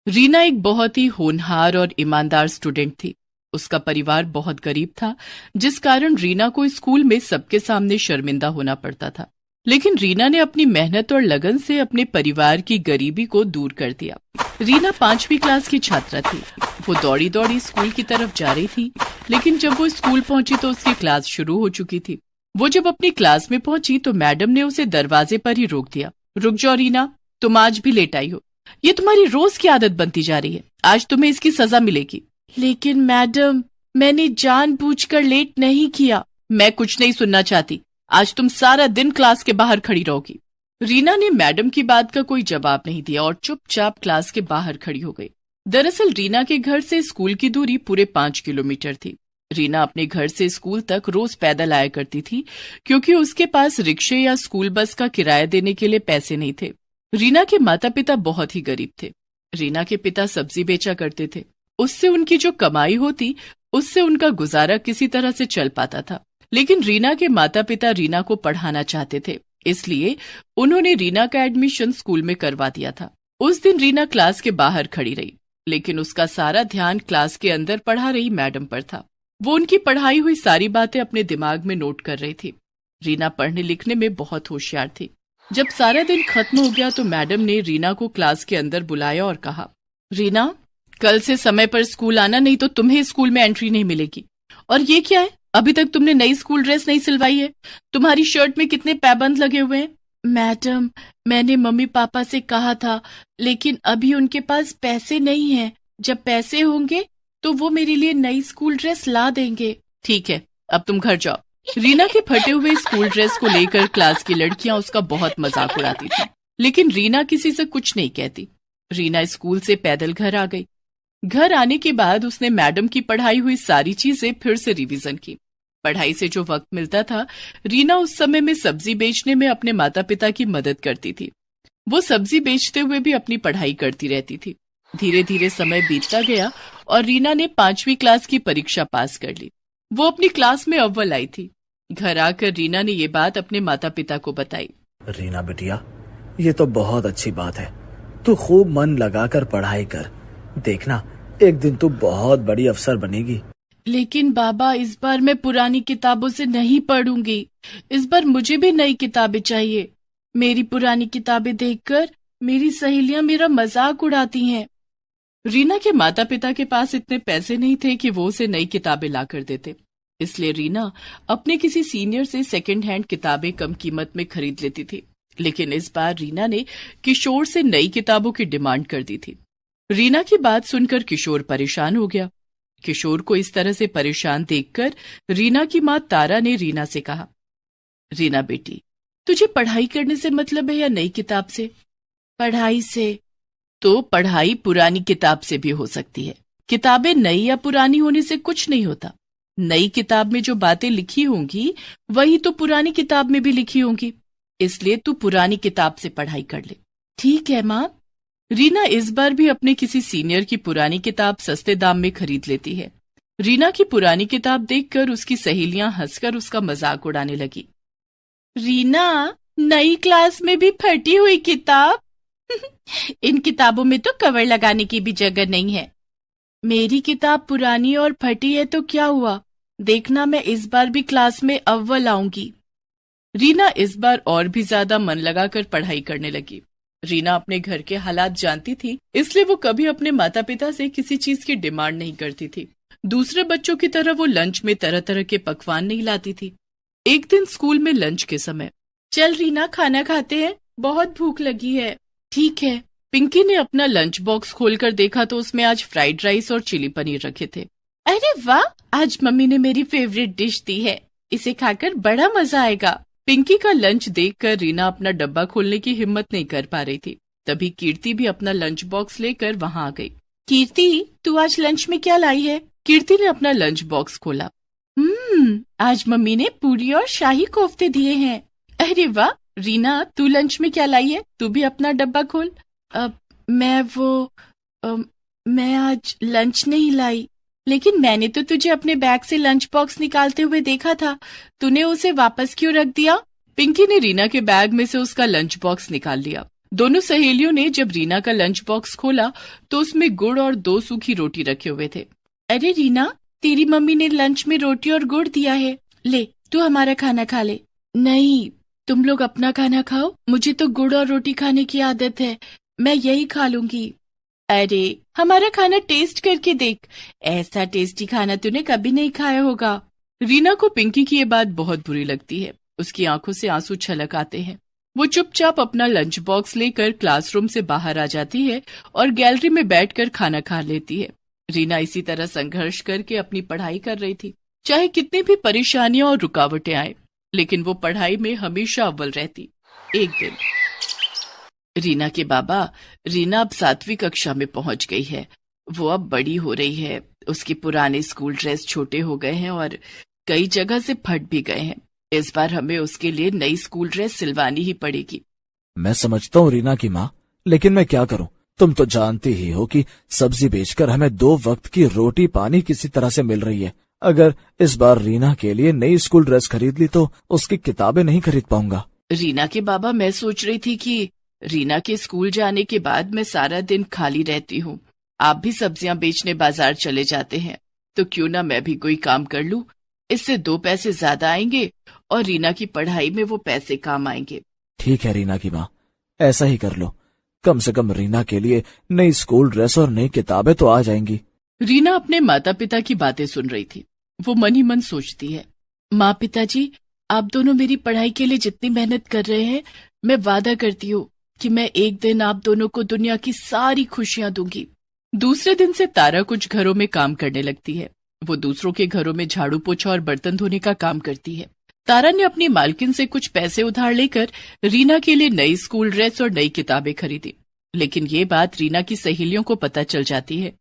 रीना एक बहुत ही होनहार और ईमानदार स्टूडेंट थी। उसका परिवार बहुत गरीब था, जिस कारण रीना को स्कूल में सबके सामने शर्मिंदा होना पड़ता था। लेकिन रीना ने अपनी मेहनत और लगन से अपने परिवार की गरीबी को दूर कर दिया। रीना 5वीं क्लास की छात्रा थी। वो दौड़ी दौड़ी स्कूल की तरफ जा रही थी, लेकिन जब वो स्कूल पहुंची तो उसकी क्लास शुरू हो चुकी थी। वो जब अपनी क्लास में पहुंची तो मैडम ने उसे दरवाजे पर ही रोक दिया। रुक जाओ रीना, तुम आज भी लेट आई हो। ये तुम्हारी रोज की आदत बनती जा रही है। आज तुम्हें इसकी सजा मिलेगी। लेकिन मैडम, मैंने जानबूझकर लेट नहीं किया। मैं कुछ नहीं सुनना चाहती। आज तुम सारा दिन क्लास के बाहर खड़ी रहोगी। रीना ने मैडम की बात का कोई जवाब नहीं दिया और चुपचाप क्लास के बाहर खड़ी हो गई। दरअसल रीना के घर से स्कूल की दूरी पूरे 5 किलोमीटर थी। रीना अपने घर से स्कूल तक रोज पैदल आया करती थी, क्योंकि उसके पास रिक्शे या स्कूल बस का किराया देने के लिए पैसे नहीं थे। रीना के माता पिता बहुत ही गरीब थे। रीना के पिता सब्जी बेचा करते थे। उससे उनकी जो कमाई होती, उससे उनका गुजारा किसी तरह से चल पाता था। लेकिन रीना के माता पिता रीना को पढ़ाना चाहते थे, इसलिए उन्होंने रीना का एडमिशन स्कूल में करवा दिया था। उस दिन रीना क्लास के बाहर खड़ी रही, लेकिन उसका सारा ध्यान क्लास के अंदर पढ़ा रही मैडम पर था। वो उनकी पढ़ाई हुई सारी बातें अपने दिमाग में नोट कर रही थी। रीना पढ़ने लिखने में बहुत होशियार थी। जब सारा दिन खत्म हो गया तो मैडम ने रीना को क्लास के अंदर बुलाया और कहा, रीना, कल से समय पर स्कूल आना, नहीं तो तुम्हें स्कूल में एंट्री नहीं मिलेगी। और ये क्या है, अभी तक तुमने नई स्कूल ड्रेस नहीं सिलवाई है। तुम्हारी शर्ट में कितने पैबंद लगे हुए हैं। मैडम, मैंने मम्मी पापा से कहा था, लेकिन अभी उनके पास पैसे नहीं हैं। जब पैसे होंगे तो वो मेरे लिए नई स्कूल ड्रेस ला देंगे। ठीक है, अब तुम घर जाओ। रीना के फटे हुए स्कूल ड्रेस को लेकर क्लास की लड़कियां उसका बहुत मजाक उड़ाती थी, लेकिन रीना किसी से कुछ नहीं कहती। रीना स्कूल से पैदल घर आ गई। घर आने के बाद उसने मैडम की पढ़ाई हुई सारी चीजें फिर से रिवीजन की। पढ़ाई से जो वक्त मिलता था, रीना उस समय में सब्जी बेचने में अपने माता पिता की मदद करती थी। वो सब्जी बेचते हुए भी अपनी पढ़ाई करती रहती थी। धीरे धीरे समय बीतता गया और रीना ने 5वीं क्लास की परीक्षा पास कर ली। वो अपनी क्लास में अव्वल आई थी। घर आकर रीना ने ये बात अपने माता पिता को बताई। रीना बिटिया, ये तो बहुत अच्छी बात है। तू खूब मन लगाकर पढ़ाई कर। देखना, एक दिन तू बहुत बड़ी अफसर बनेगी। लेकिन बाबा, इस बार मैं पुरानी किताबों से नहीं पढ़ूंगी। इस बार मुझे भी नई किताबें चाहिए। मेरी पुरानी किताबें देखकर मेरी सहेलियां मेरा मजाक उड़ाती हैं। रीना के माता पिता के पास इतने पैसे नहीं थे कि वो उसे नई किताबें ला कर देते, इसलिए रीना अपने किसी सीनियर से सेकंड हैंड किताबें कम कीमत में खरीद लेती थी। लेकिन इस बार रीना ने किशोर से नई किताबों की डिमांड कर दी थी। रीना की बात सुनकर किशोर परेशान हो गया। किशोर को इस तरह से परेशान देखकर रीना की मां तारा ने रीना से कहा, रीना बेटी, तुझे पढ़ाई करने से मतलब है या नई किताब से? पढ़ाई से। तो पढ़ाई पुरानी किताब से भी हो सकती है। किताबें नई या पुरानी होने से कुछ नहीं होता। नई किताब में जो बातें लिखी होंगी वही तो पुरानी किताब में भी लिखी होंगी, इसलिए तू पुरानी किताब से पढ़ाई कर ले। ठीक है माँ। रीना इस बार भी अपने किसी सीनियर की पुरानी किताब सस्ते दाम में खरीद लेती है। रीना की पुरानी किताब देखकर उसकी सहेलियां हंसकर उसका मजाक उड़ाने लगी। रीना, नई क्लास में भी फटी हुई किताब? इन किताबों में तो कवर लगाने की भी जगह नहीं है। मेरी किताब पुरानी और फटी है तो क्या हुआ? देखना, मैं इस बार भी क्लास में अव्वल आऊंगी। रीना इस बार और भी ज्यादा मन लगाकर पढ़ाई करने लगी। रीना अपने घर के हालात जानती थी, इसलिए वो कभी अपने माता पिता से किसी चीज की डिमांड नहीं करती थी। दूसरे बच्चों की तरह वो लंच में तरह तरह के पकवान नहीं लाती थी। एक दिन स्कूल में लंच के समय, चल रीना, खाना खाते हैं, बहुत भूख लगी है। ठीक है। पिंकी ने अपना लंच बॉक्स खोलकर देखा तो उसमें आज फ्राइड राइस और चिली पनीर रखे थे। अरे वाह, आज मम्मी ने मेरी फेवरेट डिश दी है, इसे खाकर बड़ा मजा आएगा। पिंकी का लंच देखकर रीना अपना डब्बा खोलने की हिम्मत नहीं कर पा रही थी। तभी कीर्ति भी अपना लंच बॉक्स लेकर वहां आ गई। कीर्ति, तू आज लंच में क्या लाई है? कीर्ति ने अपना लंच बॉक्स खोला। आज मम्मी ने पूरी और शाही कोफ्ते दिए हैं। अरे वाह। रीना, तू लंच में क्या लाई है? तू भी अपना डब्बा खोल। मैं आज लंच नहीं लाई। लेकिन मैंने तो तुझे अपने बैग से लंच बॉक्स निकालते हुए देखा था, तूने उसे वापस क्यों रख दिया? पिंकी ने रीना के बैग में से उसका लंच बॉक्स निकाल लिया। दोनों सहेलियों ने जब रीना का लंच बॉक्स खोला तो उसमें गुड़ और 2 सूखी रोटी रखे हुए थे। अरे रीना, तेरी मम्मी ने लंच में रोटी और गुड़ दिया है, ले तू हमारा खाना खा ले। नहीं, तुम लोग अपना खाना खाओ, मुझे तो गुड़ और रोटी खाने की आदत है, मैं यही खा लूंगी। अरे हमारा खाना टेस्ट करके देख, ऐसा टेस्टी खाना तूने कभी नहीं खाया होगा। रीना को पिंकी की ये बात बहुत बुरी लगती है। उसकी आंखों से आंसू छलक आते हैं। वो चुपचाप अपना लंच बॉक्स लेकर क्लासरूम से बाहर आ जाती है और गैलरी में बैठकर खाना खा लेती है। रीना इसी तरह संघर्ष करके अपनी पढ़ाई कर रही थी। चाहे कितनी भी परेशानियां और रुकावटें आए, लेकिन वो पढ़ाई में हमेशा अव्वल रहती। एक दिन रीना के बाबा, रीना अब 7वीं कक्षा में पहुंच गई है, वो अब बड़ी हो रही है, उसके पुराने स्कूल ड्रेस छोटे हो गए हैं और कई जगह से फट भी गए हैं। इस बार हमें उसके लिए नई स्कूल ड्रेस सिलवानी ही पड़ेगी। मैं समझता हूँ रीना की माँ, लेकिन मैं क्या करूँ? तुम तो जानती ही हो कि सब्जी बेचकर हमें 2 वक्त की रोटी पानी किसी तरह से मिल रही है। अगर इस बार रीना के लिए नई स्कूल ड्रेस खरीद ली तो उसकी किताबें नहीं खरीद पाऊंगा। रीना के बाबा, मैं सोच रही थी कि रीना के स्कूल जाने के बाद मैं सारा दिन खाली रहती हूँ, आप भी सब्जियां बेचने बाजार चले जाते हैं, तो क्यों ना मैं भी कोई काम कर लूं, इससे 2 पैसे ज्यादा आएंगे और रीना की पढ़ाई में वो पैसे काम आएंगे। ठीक है रीना की माँ, ऐसा ही कर लो। कम से कम रीना के लिए नई स्कूल ड्रेस और नई किताबें तो आ जाएंगी। रीना अपने माता पिता की बातें सुन रही थी। वो मन ही मन सोचती है, माँ पिताजी, आप दोनों मेरी पढ़ाई के लिए जितनी मेहनत कर रहे हैं, मैं वादा करती हूँ कि मैं एक दिन आप दोनों को दुनिया की सारी खुशियां दूंगी। दूसरे दिन से तारा कुछ घरों में काम करने लगती है। वो दूसरों के घरों में झाड़ू पोछा और बर्तन धोने का काम करती है। तारा ने अपनी मालकिन से कुछ पैसे उधार लेकर रीना के लिए नई स्कूल ड्रेस और नई किताबें खरीदी। लेकिन ये बात रीना की सहेलियों को पता चल जाती है,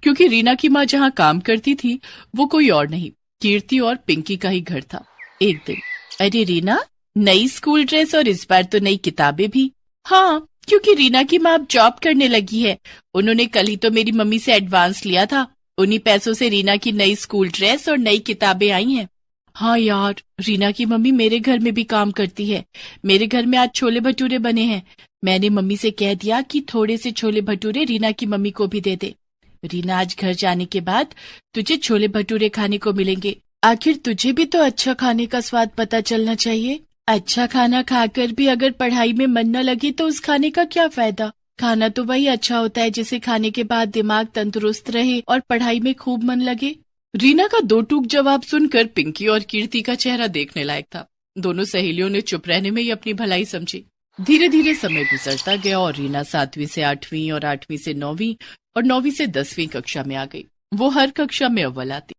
क्योंकि रीना की माँ जहाँ काम करती थी वो कोई और नहीं, कीर्ति और पिंकी का ही घर था। एक दिन, अरे रीना, नई स्कूल ड्रेस और इस बार तो नई किताबें भी। हाँ, क्योंकि रीना की माँ अब जॉब करने लगी है, उन्होंने कल ही तो मेरी मम्मी से एडवांस लिया था, उन्हीं पैसों से रीना की नई स्कूल ड्रेस और नई किताबें आई हैं। हाँ यार, रीना की मम्मी मेरे घर में भी काम करती है, मेरे घर में आज छोले भटूरे बने हैं, मैंने मम्मी से कह दिया कि थोड़े से छोले भटूरे रीना की मम्मी को भी दे दे। रीना, आज घर जाने के बाद तुझे छोले भटूरे खाने को मिलेंगे। आखिर तुझे भी तो अच्छा खाने का स्वाद पता चलना चाहिए। अच्छा खाना खाकर भी अगर पढ़ाई में मन न लगे तो उस खाने का क्या फायदा। खाना तो वही अच्छा होता है जिसे खाने के बाद दिमाग तंदुरुस्त रहे और पढ़ाई में खूब मन लगे। रीना का 2 टूक जवाब सुनकर पिंकी और कीर्ति का चेहरा देखने लायक था। दोनों सहेलियों ने चुप रहने में ही अपनी भलाई समझी। धीरे धीरे समय गुजरता गया और रीना 7वीं से 8वीं और 8वीं से 9वीं और 9वीं से 10वीं कक्षा में आ गई। वो हर कक्षा में अव्वल आती।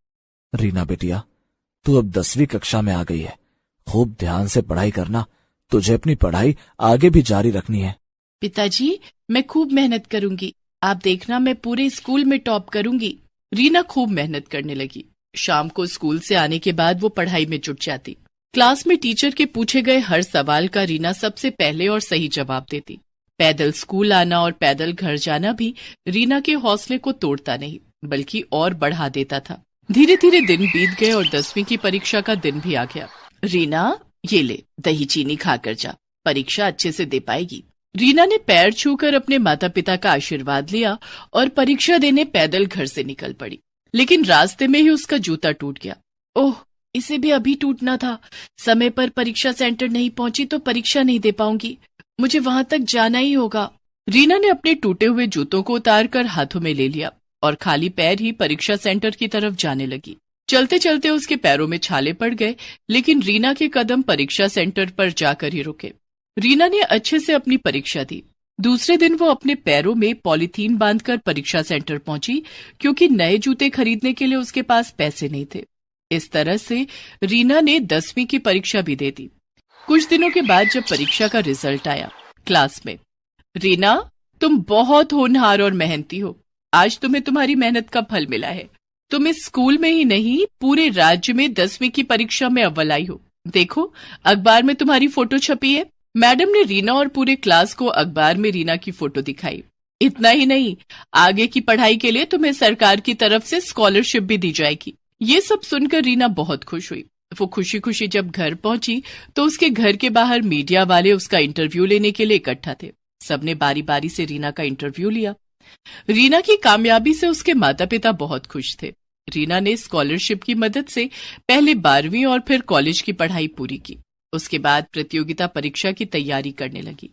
रीना बेटिया, तू अब 10वीं कक्षा में आ गई है, खूब ध्यान से पढ़ाई करना, तुझे अपनी पढ़ाई आगे भी जारी रखनी है। पिताजी, मैं खूब मेहनत करूंगी, आप देखना मैं पूरे स्कूल में टॉप करूंगी। रीना खूब मेहनत करने लगी। शाम को स्कूल से आने के बाद वो पढ़ाई में जुट जाती। क्लास में टीचर के पूछे गए हर सवाल का रीना सबसे पहले और सही जवाब देती। पैदल स्कूल आना और पैदल घर जाना भी रीना के हौसले को तोड़ता नहीं, बल्कि और बढ़ा देता था। धीरे धीरे दिन बीत गए और 10वीं की परीक्षा का दिन भी आ गया। रीना, ये ले, दही चीनी खाकर जा, परीक्षा अच्छे से दे पाएगी। रीना ने पैर छूकर अपने माता पिता का आशीर्वाद लिया और परीक्षा देने पैदल घर से निकल पड़ी। लेकिन रास्ते में ही उसका जूता टूट गया। ओह, इसे भी अभी टूटना था। समय पर परीक्षा सेंटर नहीं पहुंची तो परीक्षा नहीं दे पाऊंगी, मुझे वहां तक जाना ही होगा। रीना ने अपने टूटे हुए जूतों को उतारकर हाथों में ले लिया और खाली पैर ही परीक्षा सेंटर की तरफ जाने लगी। चलते चलते उसके पैरों में छाले पड़ गए, लेकिन रीना के कदम परीक्षा सेंटर पर जाकर ही रुके। रीना ने अच्छे से अपनी परीक्षा दी। दूसरे दिन वो अपने पैरों में पॉलीथीन बांधकर परीक्षा सेंटर पहुंची, क्योंकि नए जूते खरीदने के लिए उसके पास पैसे नहीं थे। इस तरह से रीना ने 10वीं की परीक्षा भी दे दी। कुछ दिनों के बाद जब परीक्षा का रिजल्ट आया, क्लास में, रीना, तुम बहुत होनहार और मेहनती हो, आज तुम्हें तुम्हारी मेहनत का फल मिला है। तुम इस स्कूल में ही नहीं, पूरे राज्य में 10वीं की परीक्षा में अव्वल आई हो। देखो, अखबार में तुम्हारी फोटो छपी है। मैडम ने रीना और पूरे क्लास को अखबार में रीना की फोटो दिखाई। इतना ही नहीं, आगे की पढ़ाई के लिए तुम्हें सरकार की तरफ से स्कॉलरशिप भी दी जाएगी। ये सब सुनकर रीना बहुत खुश हुई। वो खुशी खुशी जब घर पहुंची तो उसके घर के बाहर मीडिया वाले उसका इंटरव्यू लेने के लिए इकट्ठा थे। सबने बारी बारी से रीना का इंटरव्यू लिया। रीना की कामयाबी से उसके माता पिता बहुत खुश थे। रीना ने स्कॉलरशिप की मदद से पहले 12वीं और फिर कॉलेज की पढ़ाई पूरी की। उसके बाद प्रतियोगिता परीक्षा की तैयारी करने लगी।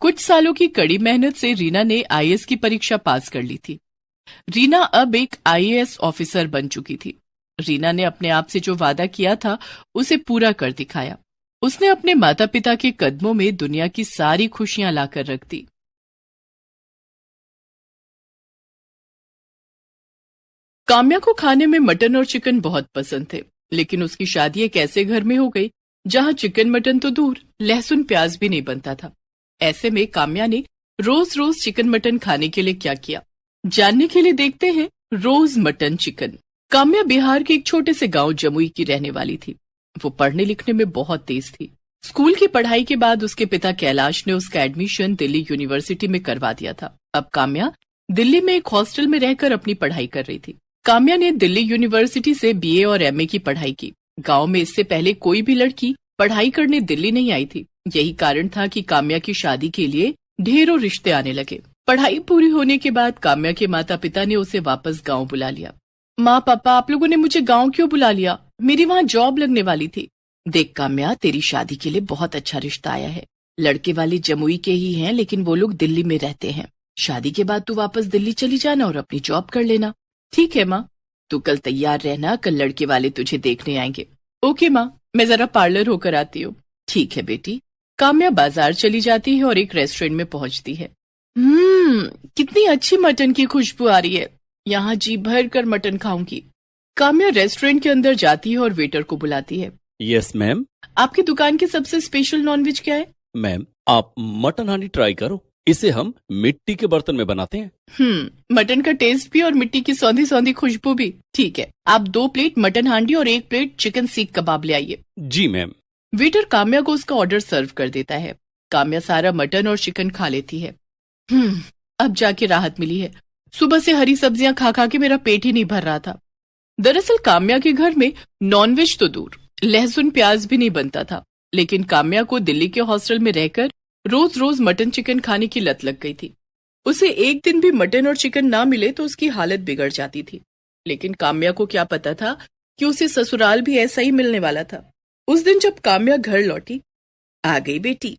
कुछ सालों की कड़ी मेहनत से रीना ने आईएएस की परीक्षा पास कर ली थी। रीना अब एक आईएएस ऑफिसर बन चुकी थी। रीना ने अपने आप से जो वादा किया था उसे पूरा कर दिखाया। उसने अपने माता पिता के कदमों में दुनिया की सारी खुशियां लाकर रख दी। काम्या को खाने में मटन और चिकन बहुत पसंद थे, लेकिन उसकी शादी एक ऐसे घर में हो गई जहां चिकन मटन तो दूर, लहसुन प्याज भी नहीं बनता था। ऐसे में काम्या ने रोज रोज चिकन मटन खाने के लिए क्या किया, जानने के लिए देखते हैं रोज मटन चिकन। काम्या बिहार के एक छोटे से गांव जमुई की रहने वाली थी। वो पढ़ने लिखने में बहुत तेज थी। स्कूल की पढ़ाई के बाद उसके पिता कैलाश ने उसका एडमिशन दिल्ली यूनिवर्सिटी में करवा दिया था। अब काम्या दिल्ली में एक हॉस्टल में रहकर अपनी पढ़ाई कर रही थी। काम्या ने दिल्ली यूनिवर्सिटी से बीए और एमए की पढ़ाई की। गांव में इससे पहले कोई भी लड़की पढ़ाई करने दिल्ली नहीं आई थी। यही कारण था कि काम्या की शादी के लिए ढेरों रिश्ते आने लगे। पढ़ाई पूरी होने के बाद काम्या के माता पिता ने उसे वापस गांव बुला लिया। माँ पापा, आप लोगों ने मुझे गांव क्यों बुला लिया? मेरी वहाँ जॉब लगने वाली थी। देख काम्या, तेरी शादी के लिए बहुत अच्छा रिश्ता आया है। लड़के वाले जमुई के ही हैं, लेकिन वो लोग दिल्ली में रहते हैं। शादी के बाद तू वापस दिल्ली चली जाना और अपनी जॉब कर लेना। ठीक है माँ, तू कल तैयार रहना, कल लड़के वाले तुझे देखने आएंगे। ओके माँ, मैं जरा पार्लर होकर आती हूँ। ठीक है बेटी। काम्या बाजार चली जाती है और एक रेस्टोरेंट में पहुंचती है। कितनी अच्छी मटन की खुशबू आ रही है। यहाँ जी भर कर मटन खाऊंगी। काम्या रेस्टोरेंट के अंदर जाती है और वेटर को बुलाती है। Yes ma'am. आपकी दुकान की सबसे स्पेशल नॉनवेज क्या है? मैम, आप मटन हांडी ट्राई करो। इसे हम मिट्टी के बर्तन में बनाते हैं। मटन का टेस्ट भी और मिट्टी की सौंधी सौंधी खुशबू भी। ठीक है, आप 2 प्लेट मटन हांडी और 1 प्लेट चिकन सीख कबाब ले आइए। जी मैम। वेटर काम्या को उसका ऑर्डर सर्व कर देता है। काम्या सारा मटन और चिकन खा लेती है। अब जाके राहत मिली है। सुबह से हरी सब्जियां खा खा के मेरा पेट ही नहीं भर रहा था। दरअसल काम्या के घर में नॉनवेज तो दूर, लहसुन प्याज भी नहीं बनता था। लेकिन काम्या को दिल्ली के हॉस्टल में रहकर रोज रोज मटन चिकन खाने की लत लग गई थी। उसे एक दिन भी मटन और चिकन ना मिले तो उसकी हालत बिगड़ जाती थी। लेकिन काम्या को क्या पता था कि उसे ससुराल भी ऐसा ही मिलने वाला था। उस दिन जब काम्या घर लौटी, आ गई बेटी?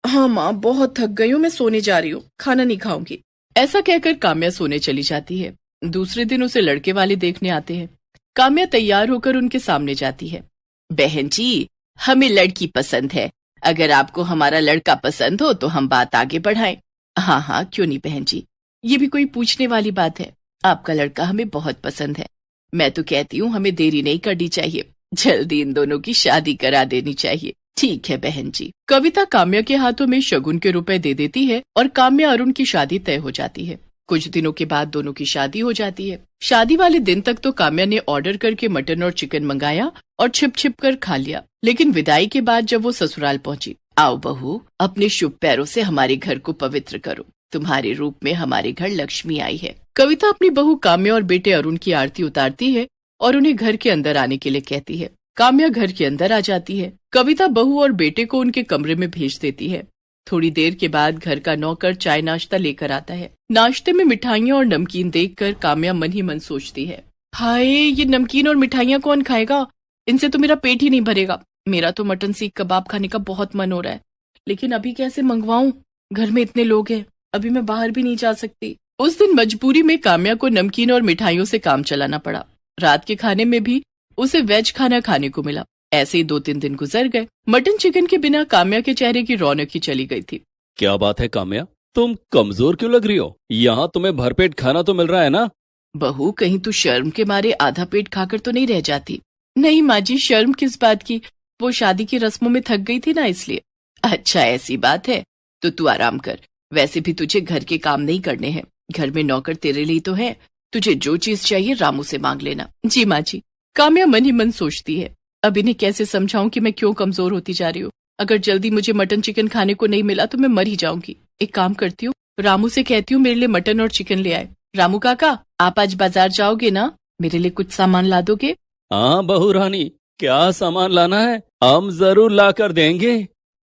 हाँ माँ, बहुत थक गई हूँ, मैं सोने जा रही हूँ, खाना नहीं खाऊंगी। ऐसा कहकर काम्या सोने चली जाती है। दूसरे दिन उसे लड़के वाले देखने आते हैं। काम्या तैयार होकर उनके सामने जाती है। बहन जी, हमें लड़की पसंद है। अगर आपको हमारा लड़का पसंद हो तो हम बात आगे बढ़ाएं। हाँ हाँ, क्यों नहीं बहन जी, ये भी कोई पूछने वाली बात है। आपका लड़का हमें बहुत पसंद है। मैं तो कहती हूँ हमें देरी नहीं करनी चाहिए, जल्दी इन दोनों की शादी करा देनी चाहिए। ठीक है बहन जी। कविता काम्या के हाथों में शगुन के रुपए दे देती है और काम्या अरुण की शादी तय हो जाती है। कुछ दिनों के बाद दोनों की शादी हो जाती है। शादी वाले दिन तक तो काम्या ने ऑर्डर करके मटन और चिकन मंगाया और छिप छिप कर खा लिया। लेकिन विदाई के बाद जब वो ससुराल पहुंची, आओ बहू, अपने शुभ पैरों से हमारे घर को पवित्र करो। तुम्हारे रूप में हमारे घर लक्ष्मी आई है। कविता अपनी बहू काम्या और बेटे अरुण की आरती उतारती है और उन्हें घर के अंदर आने के लिए कहती है। काम्या घर के अंदर आ जाती है। कविता बहू और बेटे को उनके कमरे में भेज देती है। थोड़ी देर के बाद घर का नौकर चाय नाश्ता लेकर आता है। नाश्ते में मिठाइयाँ और नमकीन देखकर काम्या मन ही मन सोचती है, हाय, ये नमकीन और मिठाइयाँ कौन खाएगा? इनसे तो मेरा पेट ही नहीं भरेगा। मेरा तो मटन सीख कबाब खाने का बहुत मन हो रहा है, लेकिन अभी कैसे मंगवाऊं? घर में इतने लोग हैं, अभी मैं बाहर भी नहीं जा सकती। उस दिन मजबूरी में काम्या को नमकीन और मिठाइयों से काम चलाना पड़ा। रात के खाने में भी उसे वेज खाना खाने को मिला। ऐसे ही 2-3 दिन गुजर गए। मटन चिकन के बिना काम्या के चेहरे की रौनक ही चली गई थी। क्या बात है काम्या, तुम कमजोर क्यों लग रही हो? यहाँ तुम्हें भरपेट खाना तो मिल रहा है ना? बहू, कहीं तू शर्म के मारे आधा पेट खाकर तो नहीं रह जाती? नहीं माँ जी, शर्म किस बात की, वो शादी की रस्मों में थक गई थी ना, इसलिए। अच्छा ऐसी बात है, तो तू आराम कर। वैसे भी तुझे घर के काम नहीं करने हैं, घर में नौकर तेरे लिए तो है। तुझे जो चीज चाहिए रामू से मांग लेना। जी माँ जी। काम्या मन ही मन सोचती है, अब इन्हें कैसे समझाऊं कि मैं क्यों कमजोर होती जा रही हूँ। अगर जल्दी मुझे मटन चिकन खाने को नहीं मिला तो मैं मर ही जाऊंगी। एक काम करती हूँ, रामू से कहती हूँ मेरे लिए मटन और चिकन ले आए। रामू काका, आप आज बाजार जाओगे ना? मेरे लिए कुछ सामान ला दोगे? हाँ बहू रानी, क्या सामान लाना है? हम जरूर ला कर देंगे।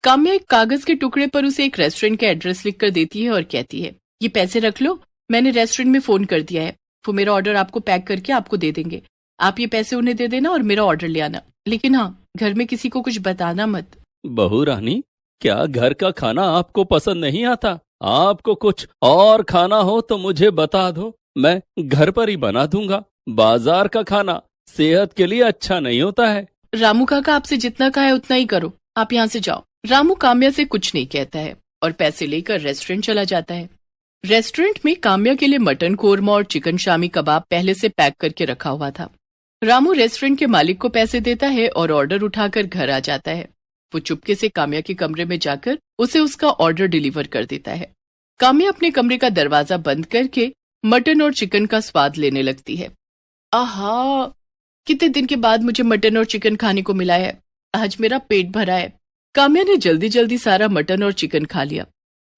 काम्या एक कागज के टुकड़े पर उसे एक रेस्टोरेंट का एड्रेस लिखकर देती है और कहती है, ये पैसे रख लो, मैंने रेस्टोरेंट में फोन कर दिया है, वो मेरा ऑर्डर आपको पैक करके आपको दे देंगे। आप ये पैसे उन्हें दे देना और मेरा ऑर्डर ले आना, लेकिन हाँ, घर में किसी को कुछ बताना मत। बहू रानी, क्या घर का खाना आपको पसंद नहीं आता? आपको कुछ और खाना हो तो मुझे बता दो, मैं घर पर ही बना दूंगा। बाजार का खाना सेहत के लिए अच्छा नहीं होता है। रामू काका आपसे जितना कहा है उतना ही करो, आप यहाँ से जाओ। रामू काम्या से कुछ नहीं कहता है और पैसे लेकर रेस्टोरेंट चला जाता है। रेस्टोरेंट में काम्या के लिए मटन कोरमा और चिकन शामी कबाब पहले से पैक करके रखा हुआ था। रामू रेस्टोरेंट के मालिक को पैसे देता है और ऑर्डर उठाकर घर आ जाता है। वो चुपके से काम्या के कमरे में जाकर उसे उसका ऑर्डर डिलीवर कर देता है। काम्या अपने कमरे का दरवाजा बंद करके मटन और चिकन का स्वाद लेने लगती है। आहा, कितने दिन के बाद मुझे मटन और चिकन खाने को मिला है, आज मेरा पेट भरा है। काम्या ने जल्दी जल्दी सारा मटन और चिकन खा लिया।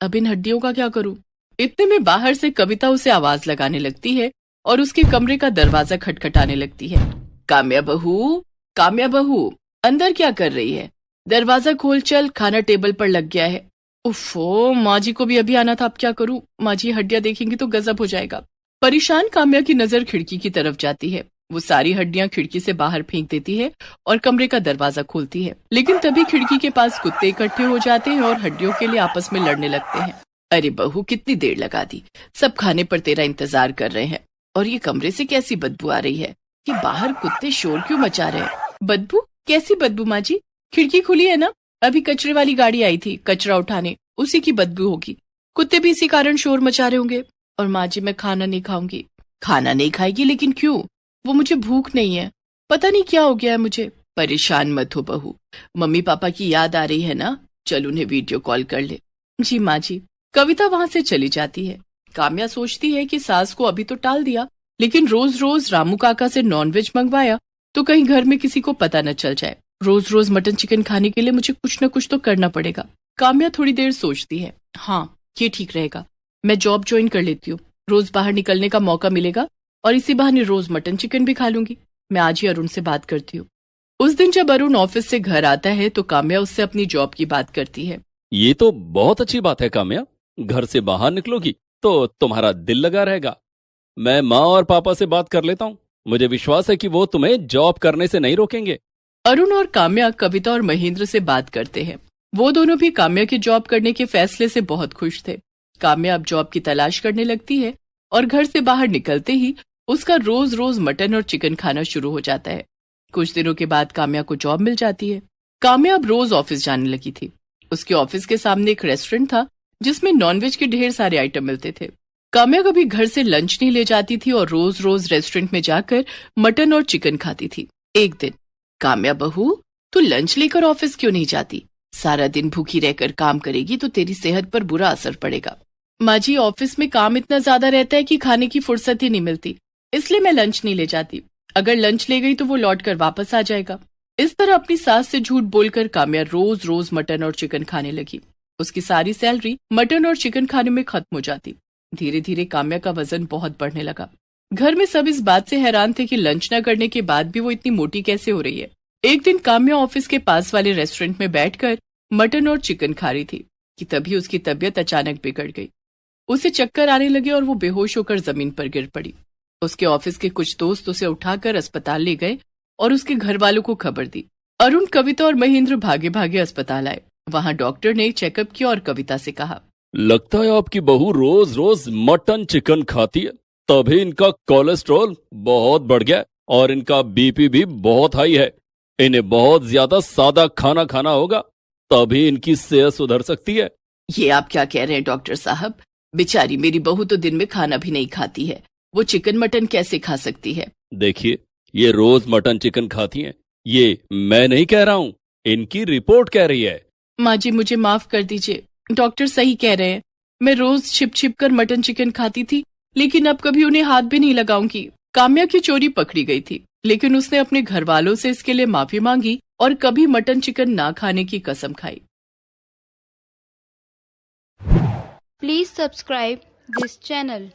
अब इन हड्डियों का क्या करूं? इतने में बाहर से कविता उसे आवाज लगाने लगती है और उसके कमरे का दरवाजा खटखटाने लगती है। काम्या बहू, काम्या बहू, अंदर क्या कर रही है? दरवाजा खोल चल, खाना टेबल पर लग गया है। उफ़ो, माँ जी को भी अभी आना था, अब क्या करूं? माँ जी हड्डियां देखेंगी तो गजब हो जाएगा। परेशान काम्या की नजर खिड़की की तरफ जाती है। वो सारी हड्डियां खिड़की से बाहर फेंक देती है और कमरे का दरवाजा खोलती है, लेकिन तभी खिड़की के पास कुत्ते इकट्ठे हो जाते हैं और हड्डियों के लिए आपस में लड़ने लगते हैं। अरे बहू, कितनी देर लगा दी, सब खाने पर तेरा इंतजार कर रहे हैं और ये कमरे से कैसी बदबू आ रही है कि बाहर कुत्ते शोर क्यों मचा रहे हैं? बदबू? कैसी बदबू माँ जी? खिड़की खुली है ना, अभी कचरे वाली गाड़ी आई थी कचरा उठाने, उसी की बदबू होगी। कुत्ते भी इसी कारण शोर मचा रहे होंगे। और माँ जी, मैं खाना नहीं खाऊंगी। खाना नहीं खाएगी? लेकिन क्यों? वो मुझे भूख नहीं है, पता नहीं क्या हो गया है मुझे। परेशान मत हो बहू, मम्मी पापा की याद आ रही है ना, चल उन्हें वीडियो कॉल कर ले। जी माँ जी। कविता वहां से चली जाती है। काम्या सोचती है कि सास को अभी तो टाल दिया, लेकिन रोज रोज रामू काका से नॉनवेज मंगवाया तो कहीं घर में किसी को पता न चल जाए। रोज रोज मटन चिकन खाने के लिए मुझे कुछ न कुछ तो करना पड़ेगा। काम्या थोड़ी देर सोचती है, हाँ ये ठीक रहेगा, मैं जॉब ज्वाइन कर लेती हूँ, रोज बाहर निकलने का मौका मिलेगा और इसी बहाने रोज मटन चिकन भी खा लूंगी। मैं आज ही अरुण से बात करती हूँ। उस दिन जब अरुण ऑफिस से घर आता है तो काम्या उससे अपनी जॉब की बात करती है। ये तो बहुत अच्छी बात है काम्या, घर से बाहर निकलोगी तो तुम्हारा दिल लगा रहेगा। मैं माँ और पापा से बात कर लेता हूँ, मुझे विश्वास है कि वो तुम्हें जॉब करने से नहीं रोकेंगे। अरुण और काम्या कविता और महेंद्र से बात करते हैं। वो दोनों भी काम्या के जॉब करने के फैसले से बहुत खुश थे। काम्या अब जॉब की तलाश करने लगती है और घर से बाहर निकलते ही उसका रोज रोज मटन और चिकन खाना शुरू हो जाता है। कुछ दिनों के बाद काम्या को जॉब मिल जाती है। काम्या अब रोज ऑफिस जाने लगी थी। उसके ऑफिस के सामने एक रेस्टोरेंट था जिसमें नॉनवेज के ढेर सारे आइटम मिलते थे। काम्या कभी घर से लंच नहीं ले जाती थी और रोज रोज रेस्टोरेंट में जाकर मटन और चिकन खाती थी। एक दिन, काम्या बहू, तू लंच लेकर ऑफिस क्यों नहीं जाती? सारा दिन भूखी रहकर काम करेगी तो तेरी सेहत पर बुरा असर पड़ेगा। माँ जी, ऑफिस में काम इतना ज्यादा रहता है कि खाने की फुर्सत ही नहीं मिलती, इसलिए मैं लंच नहीं ले जाती। अगर लंच ले गई तो वो लौट कर वापस आ जाएगा। इस तरह अपनी सास से झूठ बोलकर काम्या रोज रोज मटन और चिकन खाने लगी। उसकी सारी सैलरी मटन और चिकन खाने में खत्म हो जाती। धीरे धीरे काम्या का वजन बहुत बढ़ने लगा। घर में सब इस बात से हैरान थे कि लंच न करने के बाद भी वो इतनी मोटी कैसे हो रही है। एक दिन काम्या ऑफिस के पास वाले रेस्टोरेंट में बैठकर मटन और चिकन खा रही थी कि तभी उसकी तबीयत अचानक बिगड़ गई। उसे चक्कर आने लगे और वो बेहोश होकर जमीन पर गिर पड़ी। उसके ऑफिस के कुछ दोस्त उसे उठाकर अस्पताल ले गए और उसके घर वालों को खबर दी। अरुण, कविता और महेंद्र भागे भागे अस्पताल आए। वहां डॉक्टर ने चेकअप किया और कविता से कहा, लगता है आपकी बहू रोज रोज मटन चिकन खाती है, तभी इनका कोलेस्ट्रॉल बहुत बढ़ गया और इनका बीपी भी बहुत हाई है। इन्हें बहुत ज्यादा सादा खाना खाना होगा, तभी इनकी सेहत सुधर सकती है। ये आप क्या कह रहे हैं डॉक्टर साहब? बेचारी मेरी बहू तो दिन में खाना भी नहीं खाती है, वो चिकन मटन कैसे खा सकती है? देखिए, ये रोज मटन चिकन खाती हैं, ये मैं नहीं कह रहा हूँ, इनकी रिपोर्ट कह रही है। माँ जी, मुझे माफ कर दीजिए, डॉक्टर सही कह रहे हैं। मैं रोज छिप छिप कर मटन चिकन खाती थी, लेकिन अब कभी उन्हें हाथ भी नहीं लगाऊंगी। काम्या की चोरी पकड़ी गई थी, लेकिन उसने अपने घर वालों से इसके लिए माफी मांगी और कभी मटन चिकन ना खाने की कसम खाई। Please subscribe this channel.